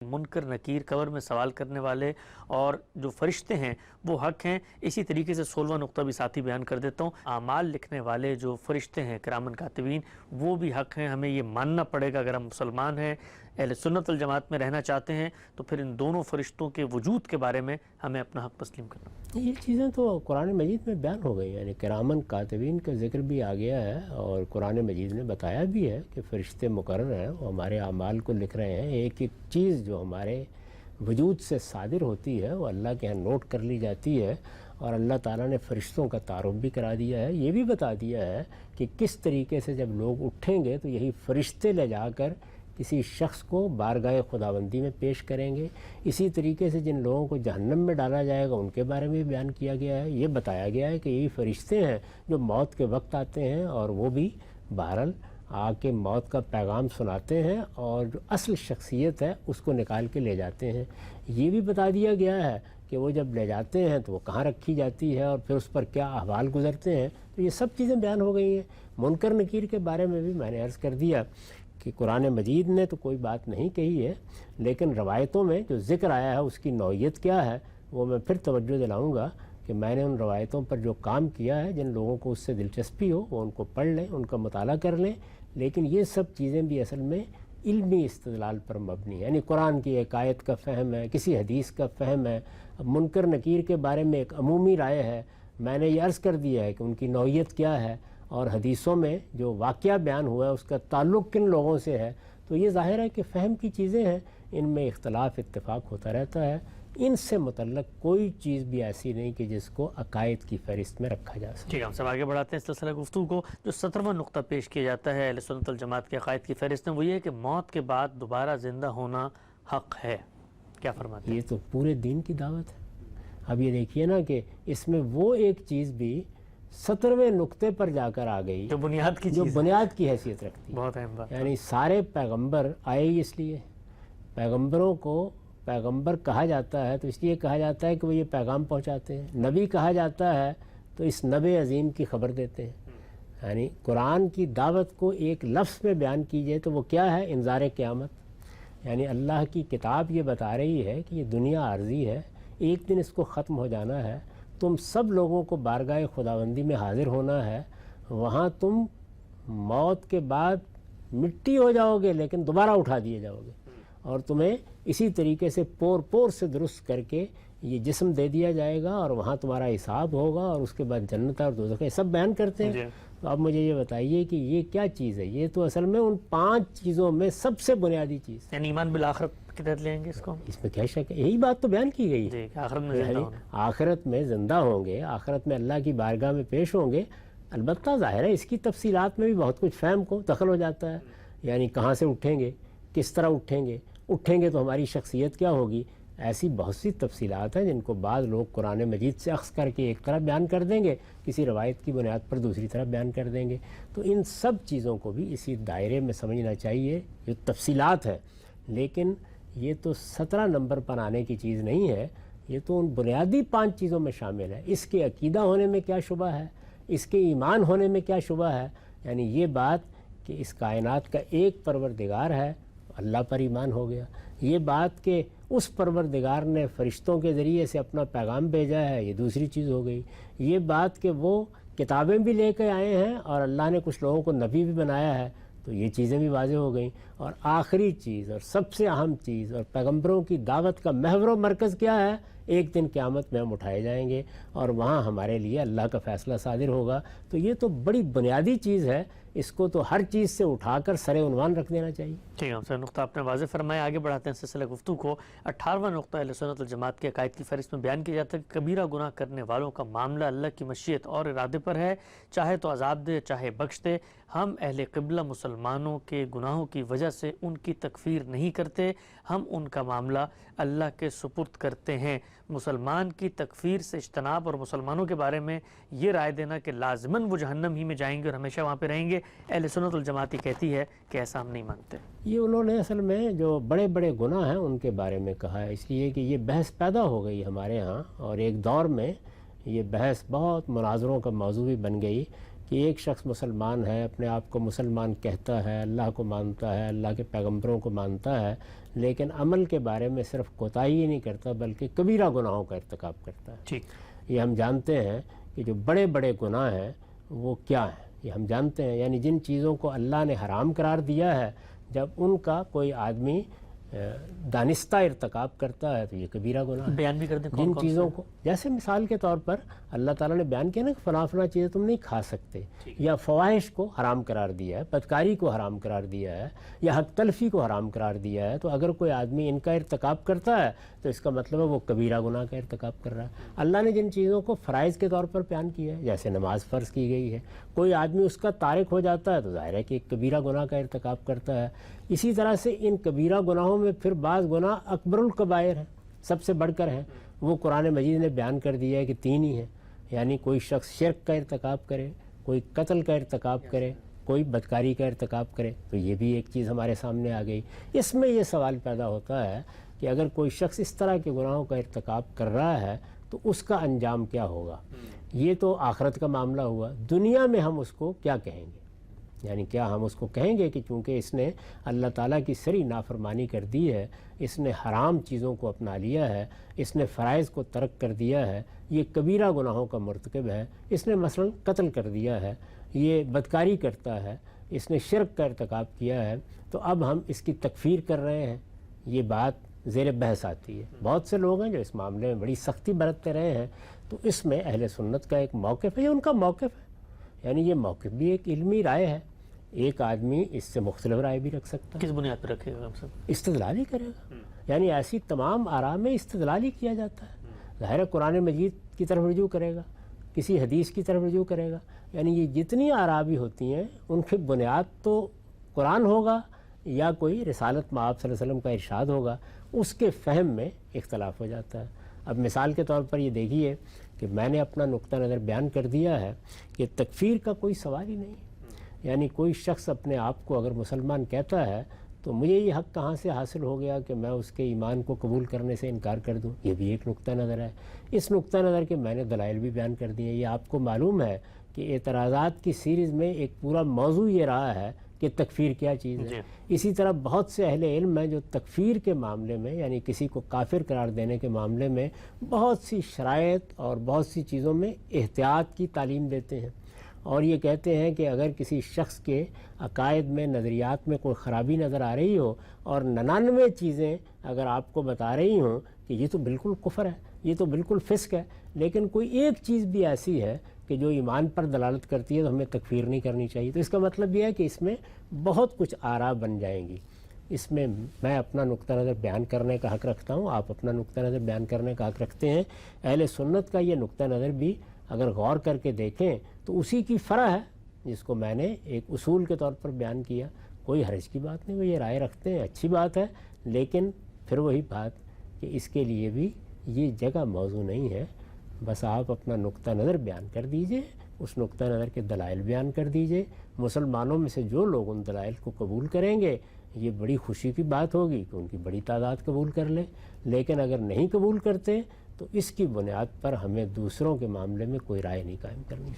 منکر نکیر قبر میں سوال کرنے والے اور جو فرشتے ہیں وہ حق ہیں۔ اسی طریقے سے 16واں نقطہ بھی ساتھی بیان کر دیتا ہوں، اعمال لکھنے والے جو فرشتے ہیں کرامن کاتبین وہ بھی حق ہیں، ہمیں یہ ماننا پڑے گا۔ اگر ہم مسلمان ہیں، اہل سنت والجماعت میں رہنا چاہتے ہیں تو پھر ان دونوں فرشتوں کے وجود کے بارے میں ہمیں اپنا حق تسلیم کرنا۔ یہ چیزیں تو قرآن مجید میں بیان ہو گئی، یعنی کرامن کاتبین کا ذکر بھی آ گیا ہے، اور قرآن مجید نے بتایا بھی ہے کہ فرشتے مقرر ہیں، وہ ہمارے اعمال کو لکھ رہے ہیں۔ ایک ایک چیز جو ہمارے وجود سے صادر ہوتی ہے وہ اللہ کے ہاں نوٹ کر لی جاتی ہے، اور اللہ تعالیٰ نے فرشتوں کا تعارف بھی کرا دیا ہے۔ یہ بھی بتا دیا ہے کہ کس طریقے سے جب لوگ اٹھیں گے تو یہی فرشتے لے جا کر کسی شخص کو بارگاہ خداوندی میں پیش کریں گے۔ اسی طریقے سے جن لوگوں کو جہنم میں ڈالا جائے گا ان کے بارے میں بیان کیا گیا ہے۔ یہ بتایا گیا ہے کہ یہی فرشتے ہیں جو موت کے وقت آتے ہیں، اور وہ بھی بہرحال آ کے موت کا پیغام سناتے ہیں، اور جو اصل شخصیت ہے اس کو نکال کے لے جاتے ہیں۔ یہ بھی بتا دیا گیا ہے کہ وہ جب لے جاتے ہیں تو وہ کہاں رکھی جاتی ہے، اور پھر اس پر کیا احوال گزرتے ہیں۔ تو یہ سب چیزیں بیان ہو گئی ہیں۔ منکر نکیر کے بارے میں بھی میں نے عرض کر دیا کہ قرآن مجید نے تو کوئی بات نہیں کہی ہے، لیکن روایتوں میں جو ذکر آیا ہے اس کی نوعیت کیا ہے وہ میں پھر توجہ دلاؤں گا کہ میں نے ان روایتوں پر جو کام کیا ہے، جن لوگوں کو اس سے دلچسپی ہو وہ ان کو پڑھ لیں، ان کا مطالعہ کر لیں، لیکن یہ سب چیزیں بھی اصل میں علمی استدلال پر مبنی ہے، یعنی قرآن کی ایک آیت کا فہم ہے، کسی حدیث کا فہم ہے۔ اب منکر نکیر کے بارے میں ایک عمومی رائے ہے، میں نے یہ عرض کر دیا ہے کہ ان کی نوعیت کیا ہے، اور حدیثوں میں جو واقعہ بیان ہوا ہے اس کا تعلق کن لوگوں سے ہے، تو یہ ظاہر ہے کہ فہم کی چیزیں ہیں، ان میں اختلاف اتفاق ہوتا رہتا ہے۔ ان سے متعلق کوئی چیز بھی ایسی نہیں کہ جس کو عقائد کی فہرست میں رکھا جا سکے۔ ٹھیک ہے، ہم سب آگے بڑھاتے ہیں سلسلہ گفتگو کو۔ جو 17واں نقطہ پیش کیا جاتا ہے اہل سنت والجماعت کے عقائد کی فہرست میں، وہ یہ ہے کہ موت کے بعد دوبارہ زندہ ہونا حق ہے۔ کیا فرماتے ہیں؟ یہ تو پورے دین کی دعوت ہے۔ اب یہ دیکھیے نا کہ اس میں وہ ایک چیز بھی 17ویں نقطے پر جا کر آ گئی جو بنیاد کی جو چیز بنیاد کی حیثیت رکھتی ہے۔ بہت اہم بات۔ یعنی سارے پیغمبر آئے ہی اس لیے، پیغمبروں کو پیغمبر کہا جاتا ہے تو اس لیے کہا جاتا ہے کہ وہ یہ پیغام پہنچاتے ہیں۔ نبی کہا جاتا ہے تو اس نبی عظیم کی خبر دیتے ہیں۔ یعنی قرآن کی دعوت کو ایک لفظ میں بیان کیجئے تو وہ کیا ہے؟ انذار قیامت۔ یعنی اللہ کی کتاب یہ بتا رہی ہے کہ یہ دنیا عارضی ہے، ایک دن اس کو ختم ہو جانا ہے، تم سب لوگوں کو بارگاہ خداوندی میں حاضر ہونا ہے، وہاں تم موت کے بعد مٹی ہو جاؤ گے لیکن دوبارہ اٹھا دیے جاؤ گے، اور تمہیں اسی طریقے سے پور پور سے درست کر کے یہ جسم دے دیا جائے گا، اور وہاں تمہارا حساب ہوگا، اور اس کے بعد جنت اور دوزخ، یہ سب بیان کرتے ہیں۔ تو اب مجھے یہ بتائیے کہ یہ کیا چیز ہے؟ یہ تو اصل میں ان 5 چیزوں میں سب سے بنیادی چیز، یعنی ایمان بالآخرت کے تحت لیں گے اس کو؟ اس میں کیا شک ہے؟ یہی بات تو بیان کی گئی ہے، آخرت میں زندہ ہونا۔ آخرت میں زندہ ہوں گے، آخرت میں اللہ کی بارگاہ میں پیش ہوں گے۔ البتہ ظاہر ہے اس کی تفصیلات میں بھی بہت کچھ فہم کو دخل ہو جاتا ہے، یعنی کہاں سے اٹھیں گے، کس طرح اٹھیں گے تو ہماری شخصیت کیا ہوگی، ایسی بہت سی تفصیلات ہیں جن کو بعض لوگ قرآن مجید سے اخذ کر کے ایک طرح بیان کر دیں گے، کسی روایت کی بنیاد پر دوسری طرح بیان کر دیں گے۔ تو ان سب چیزوں کو بھی اسی دائرے میں سمجھنا چاہیے جو تفصیلات ہیں، لیکن یہ تو 17 نمبر پر آنے کی چیز نہیں ہے، یہ تو ان بنیادی 5 چیزوں میں شامل ہے۔ اس کے عقیدہ ہونے میں کیا شبہ ہے، اس کے ایمان ہونے میں کیا شبہ ہے، یعنی یہ بات کہ اس کائنات کا ایک پروردگار ہے، اللہ پر ایمان ہو گیا۔ یہ بات کہ اس پروردگار نے فرشتوں کے ذریعے سے اپنا پیغام بھیجا ہے، یہ دوسری چیز ہو گئی۔ یہ بات کہ وہ کتابیں بھی لے کے آئے ہیں اور اللہ نے کچھ لوگوں کو نبی بھی بنایا ہے، تو یہ چیزیں بھی واضح ہو گئیں۔ اور آخری چیز اور سب سے اہم چیز اور پیغمبروں کی دعوت کا محور و مرکز کیا ہے؟ ایک دن قیامت میں ہم اٹھائے جائیں گے اور وہاں ہمارے لیے اللہ کا فیصلہ صادر ہوگا۔ تو یہ تو بڑی بنیادی چیز ہے، اس کو تو ہر چیز سے اٹھا کر سر عنوان رکھ دینا چاہیے۔ ٹھیک ہے، نقطہ آپ نے واضح فرمایا۔ آگے بڑھاتے ہیں سلسلہ گفتگو کو۔ 18واں نقطہ اہل سنت والجماعت کے عقائد کی فہرست میں بیان کیا جاتا ہے کہ کبیرہ گناہ کرنے والوں کا معاملہ اللہ کی مشیت اور ارادے پر ہے، چاہے تو عذاب دے چاہے بخش دے۔ ہم اہل قبلہ مسلمانوں کے گناہوں کی وجہ سے ان کی تکفیر نہیں کرتے، ہم ان کا معاملہ اللہ کے سپرد کرتے ہیں۔ مسلمان کی تکفیر سے اجتناب اور مسلمانوں کے بارے میں یہ رائے دینا کہ لازماً وہ جہنم ہی میں جائیں گے اور ہمیشہ وہاں پہ رہیں گے، اہل سنت والجماعت کہتی ہے کہ ایسا ہم نہیں مانتے۔ یہ انہوں نے اصل میں جو بڑے بڑے گناہ ہیں ان کے بارے میں کہا ہے، اس لیے کہ یہ بحث پیدا ہو گئی ہمارے ہاں، اور ایک دور میں یہ بحث بہت مناظروں کا موضوع بھی بن گئی کہ ایک شخص مسلمان ہے، اپنے آپ کو مسلمان کہتا ہے، اللہ کو مانتا ہے، اللہ کے پیغمبروں کو مانتا ہے، لیکن عمل کے بارے میں صرف کوتاہی ہی نہیں کرتا بلکہ کبیرہ گناہوں کا ارتکاب کرتا ہے۔ ٹھیک، یہ ہم جانتے ہیں کہ جو بڑے بڑے گناہ ہیں وہ کیا ہیں، یہ ہم جانتے ہیں، یعنی جن چیزوں کو اللہ نے حرام قرار دیا ہے جب ان کا کوئی آدمی دانستہ ارتکاب کرتا ہے تو یہ کبیرہ گناہ ہے۔ بیان بھی کر دیں جن چیزوں کو، جیسے مثال کے طور پر اللہ تعالیٰ نے بیان کیا نا کہ فلاں فلاں چیزیں تم نہیں کھا سکتے، یا فواحش کو حرام قرار دیا ہے، بدکاری کو حرام قرار دیا ہے، یا حق تلفی کو حرام قرار دیا ہے، تو اگر کوئی آدمی ان کا ارتکاب کرتا ہے تو اس کا مطلب ہے وہ کبیرہ گناہ کا ارتکاب کر رہا ہے۔ اللہ نے جن چیزوں کو فرائض کے طور پر بیان کیا ہے، جیسے نماز فرض کی گئی ہے، کوئی آدمی اس کا تارک ہو جاتا ہے تو ظاہر ہے کہ ایک کبیرہ گناہ کا ارتکاب کرتا ہے۔ اسی طرح سے ان کبیرہ گناہوں میں پھر بعض گناہ اکبر الکبائر ہیں، سب سے بڑھ کر ہیں، وہ قرآن مجید نے بیان کر دیا ہے کہ 3 ہی ہیں، یعنی کوئی شخص شرک کا ارتکاب کرے، کوئی قتل کا ارتکاب کرے، کوئی بدکاری کا ارتکاب کرے، تو یہ بھی ایک چیز ہمارے سامنے آ گئی۔ اس میں یہ سوال پیدا ہوتا ہے کہ اگر کوئی شخص اس طرح کے گناہوں کا ارتکاب کر رہا ہے تو اس کا انجام کیا ہوگا؟ یہ تو آخرت کا معاملہ ہوا، دنیا میں ہم اس کو کیا کہیں گے؟ یعنی کیا ہم اس کو کہیں گے کہ چونکہ اس نے اللہ تعالیٰ کی سری نافرمانی کر دی ہے، اس نے حرام چیزوں کو اپنا لیا ہے، اس نے فرائض کو ترک کر دیا ہے، یہ کبیرہ گناہوں کا مرتکب ہے، اس نے مثلا قتل کر دیا ہے، یہ بدکاری کرتا ہے، اس نے شرک کا ارتکاب کیا ہے، تو اب ہم اس کی تکفیر کر رہے ہیں؟ یہ بات زیر بحث آتی ہے۔ بہت سے لوگ ہیں جو اس معاملے میں بڑی سختی برتتے رہے ہیں، تو اس میں اہل سنت کا ایک موقف ہے، یہ ان کا موقف ہے، یعنی یہ موقف بھی ایک علمی رائے ہے، ایک آدمی اس سے مختلف رائے بھی رکھ سکتا ہے۔ کس بنیاد پر رکھے گا ہم سب؟ استدلال ہی کرے گا، یعنی ایسی تمام آراء میں استدلال ہی کیا جاتا ہے، ظاہر ہے قرآن مجید کی طرف رجوع کرے گا، کسی حدیث کی طرف رجوع کرے گا، یعنی یہ جتنی آراء بھی ہوتی ہیں ان کی بنیاد تو قرآن ہوگا یا کوئی رسالت مآب صلی اللہ علیہ وسلم کا ارشاد ہوگا، اس کے فہم میں اختلاف ہو جاتا ہے۔ اب مثال کے طور پر یہ دیکھیے کہ میں نے اپنا نقطہ نظر بیان کر دیا ہے کہ تکفیر کا کوئی سوال ہی نہیں، یعنی کوئی شخص اپنے آپ کو اگر مسلمان کہتا ہے تو مجھے یہ حق کہاں سے حاصل ہو گیا کہ میں اس کے ایمان کو قبول کرنے سے انکار کر دوں؟ یہ بھی ایک نقطہ نظر ہے۔ اس نقطہ نظر کے میں نے دلائل بھی بیان کر دیے۔ یہ آپ کو معلوم ہے کہ اعتراضات کی سیریز میں ایک پورا موضوع یہ رہا ہے کہ تکفیر کیا چیز ہے۔ اسی طرح بہت سے اہل علم ہیں جو تکفیر کے معاملے میں، یعنی کسی کو کافر قرار دینے کے معاملے میں بہت سی شرائط اور بہت سی چیزوں میں احتیاط کی تعلیم دیتے ہیں، اور یہ کہتے ہیں کہ اگر کسی شخص کے عقائد میں، نظریات میں کوئی خرابی نظر آ رہی ہو اور 99 چیزیں اگر آپ کو بتا رہی ہوں کہ یہ تو بالکل کفر ہے، یہ تو بالکل فسق ہے، لیکن کوئی ایک چیز بھی ایسی ہے کہ جو ایمان پر دلالت کرتی ہے تو ہمیں تکفیر نہیں کرنی چاہیے، تو اس کا مطلب یہ ہے کہ اس میں بہت کچھ آراء بن جائیں گی۔ اس میں میں اپنا نقطہ نظر بیان کرنے کا حق رکھتا ہوں، آپ اپنا نقطہ نظر بیان کرنے کا حق رکھتے ہیں۔ اہل سنت کا یہ نقطہ نظر بھی اگر غور کر کے دیکھیں تو اسی کی فرع ہے جس کو میں نے ایک اصول کے طور پر بیان کیا۔ کوئی حرج کی بات نہیں، وہ یہ رائے رکھتے ہیں، اچھی بات ہے، لیکن پھر وہی بات کہ اس کے لیے بھی یہ جگہ موضوع نہیں ہے۔ بس آپ اپنا نقطہ نظر بیان کر دیجئے، اس نقطہ نظر کے دلائل بیان کر دیجئے، مسلمانوں میں سے جو لوگ ان دلائل کو قبول کریں گے یہ بڑی خوشی کی بات ہوگی کہ ان کی بڑی تعداد قبول کر لے، لیکن اگر نہیں قبول کرتے تو اس کی بنیاد پر ہمیں دوسروں کے معاملے میں کوئی رائے نہیں قائم کرنی۔